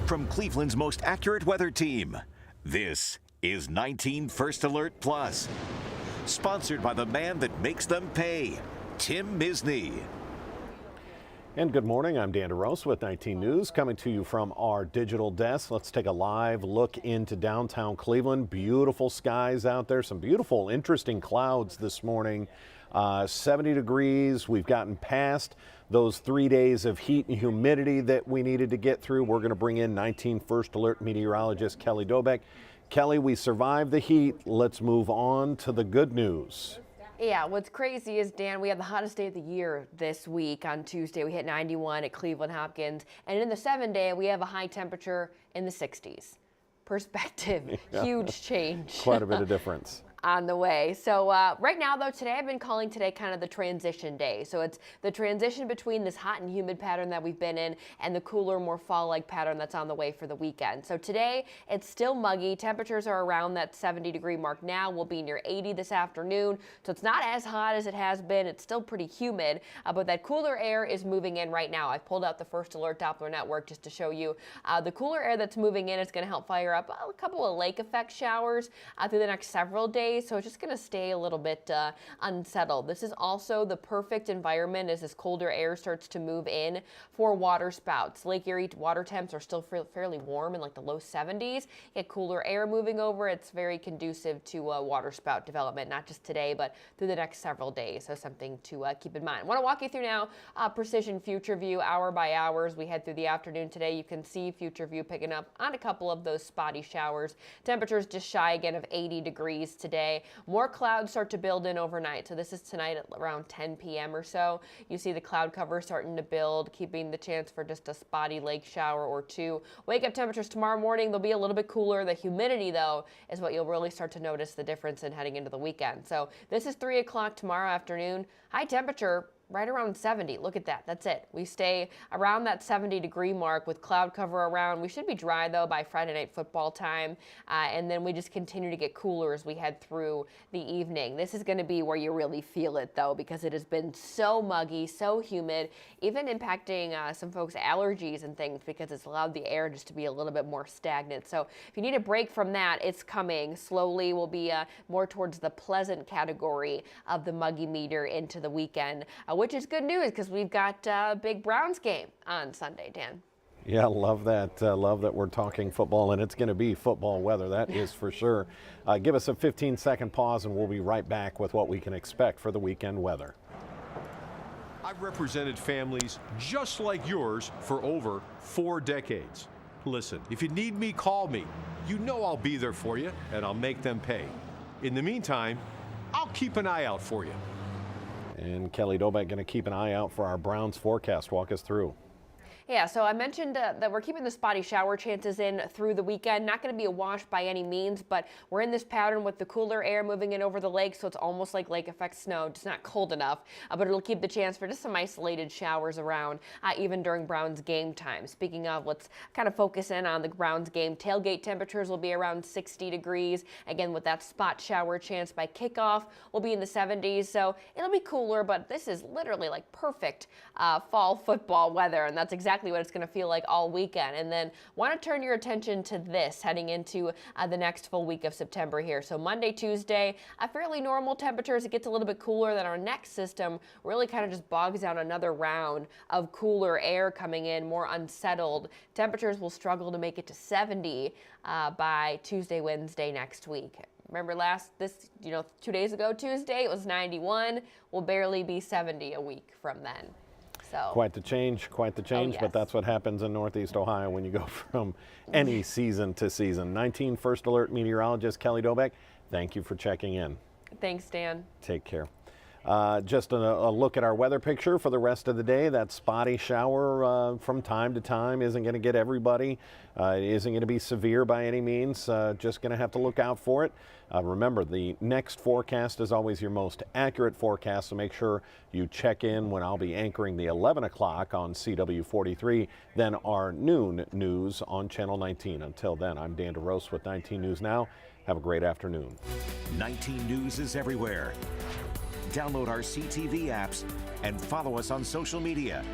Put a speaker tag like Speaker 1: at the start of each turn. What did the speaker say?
Speaker 1: from Cleveland's most accurate weather team. This is 19 First Alert Plus, sponsored by the man that makes them pay, Tim Misney.
Speaker 2: And good morning, I'm Dan DeRose with 19 News, coming to you from our digital desk. Let's take a live look into downtown Cleveland. Beautiful skies out there, some beautiful, interesting clouds this morning. 70 degrees. We've gotten past those 3 days of heat and humidity that we needed to get through. We're going to bring in 19 First Alert meteorologist Kelly Dobeck. Kelly, we survived the heat. Let's move on to the good news.
Speaker 3: Yeah, what's crazy is, Dan, we had the hottest day of the year this week on Tuesday. We hit 91 at Cleveland Hopkins. And in the 7-day, we have a high temperature in the 60s. Perspective, huge change.
Speaker 2: Quite a bit of difference.
Speaker 3: On the way. So right now, though, today I've been calling today kind of the transition day. So it's the transition between this hot and humid pattern that we've been in and the cooler, more fall-like pattern that's on the way for the weekend. So today it's still muggy. Temperatures are around that 70-degree mark now. We'll be near 80 this afternoon. So it's not as hot as it has been. It's still pretty humid, but that cooler air is moving in right now. I've pulled out the First Alert Doppler network just to show you the cooler air that's moving in is going to help fire up a couple of lake effect showers through the next several days. So it's just going to stay a little bit unsettled. This is also the perfect environment as this colder air starts to move in for water spouts. Lake Erie water temps are still fairly warm in like the low 70s. You get cooler air moving over. It's very conducive to water spout development, not just today, but through the next several days. So something to keep in mind. I want to walk you through now precision future view hour by hour as we head through the afternoon today. You can see future view picking up on a couple of those spotty showers. Temperatures just shy again of 80 degrees today. More clouds start to build in overnight. So this is tonight at around 10 p.m. or so. You see the cloud cover starting to build, keeping the chance for just a spotty lake shower or two. Wake up temperatures tomorrow morning, they'll be a little bit cooler. The humidity, though, is what you'll really start to notice the difference in heading into the weekend. So this is 3 o'clock tomorrow afternoon. High temperature right around 70. Look at that. That's it. We stay around that 70-degree mark with cloud cover around. We should be dry, though, by Friday night football time. And then we just continue to get cooler as we head through the evening. This is going to be where you really feel it, though, because it has been so muggy, so humid, even impacting some folks' allergies and things because it's allowed the air just to be a little bit more stagnant. So if you need a break from that, it's coming. Slowly we'll be more towards the pleasant category of the muggy meter into the weekend. Which is good news because we've got a big Browns game on Sunday, Dan.
Speaker 2: Yeah, love that. Love that we're talking football, and it's going to be football weather. That is for sure. Give us a 15-second pause, and we'll be right back with what we can expect for the weekend weather.
Speaker 4: I've represented families just like yours for over 4 decades. Listen, if you need me, call me. You know I'll be there for you, and I'll make them pay. In the meantime, I'll keep an eye out for you.
Speaker 2: And Kelly Dobeck going to keep an eye out for our Browns forecast. Walk us through.
Speaker 3: Yeah, so I mentioned that we're keeping the spotty shower chances in through the weekend. Not going to be a wash by any means, but we're in this pattern with the cooler air moving in over the lake, so it's almost like lake effect snow, just not cold enough. But it'll keep the chance for just some isolated showers around, even during Browns game time. Speaking of, let's kind of focus in on the Browns game. Tailgate temperatures will be around 60 degrees. Again, with that spot shower chance by kickoff, we'll be in the 70s, so it'll be cooler, but this is literally like perfect fall football weather, and that's exactly what it's going to feel like all weekend. And then want to turn your attention to this heading into the next full week of September here. So Monday, Tuesday, fairly normal temperatures. It gets a little bit cooler. Then our next system really kind of just bogs down another round of cooler air coming in, more unsettled. Temperatures will struggle to make it to 70 by Tuesday, Wednesday next week. Remember 2 days ago, Tuesday, it was 91. We'll barely be 70 a week from then. So.
Speaker 2: Quite the change,
Speaker 3: Yes.
Speaker 2: But that's what happens in Northeast Ohio when you go from any season to season. 19 First Alert meteorologist Kelly Dobeck, thank you for checking in.
Speaker 3: Thanks, Dan.
Speaker 2: Take care. Just a look at our weather picture for the rest of the day. That spotty shower from time to time isn't going to get everybody. It isn't going to be severe by any means. Just going to have to look out for it. Remember, the next forecast is always your most accurate forecast, so make sure you check in when I'll be anchoring the 11 o'clock on CW43, then our noon news on Channel 19. Until then, I'm Dan DeRose with 19 News Now. Have a great afternoon.
Speaker 1: 19 News is everywhere. Download our CTV apps and follow us on social media.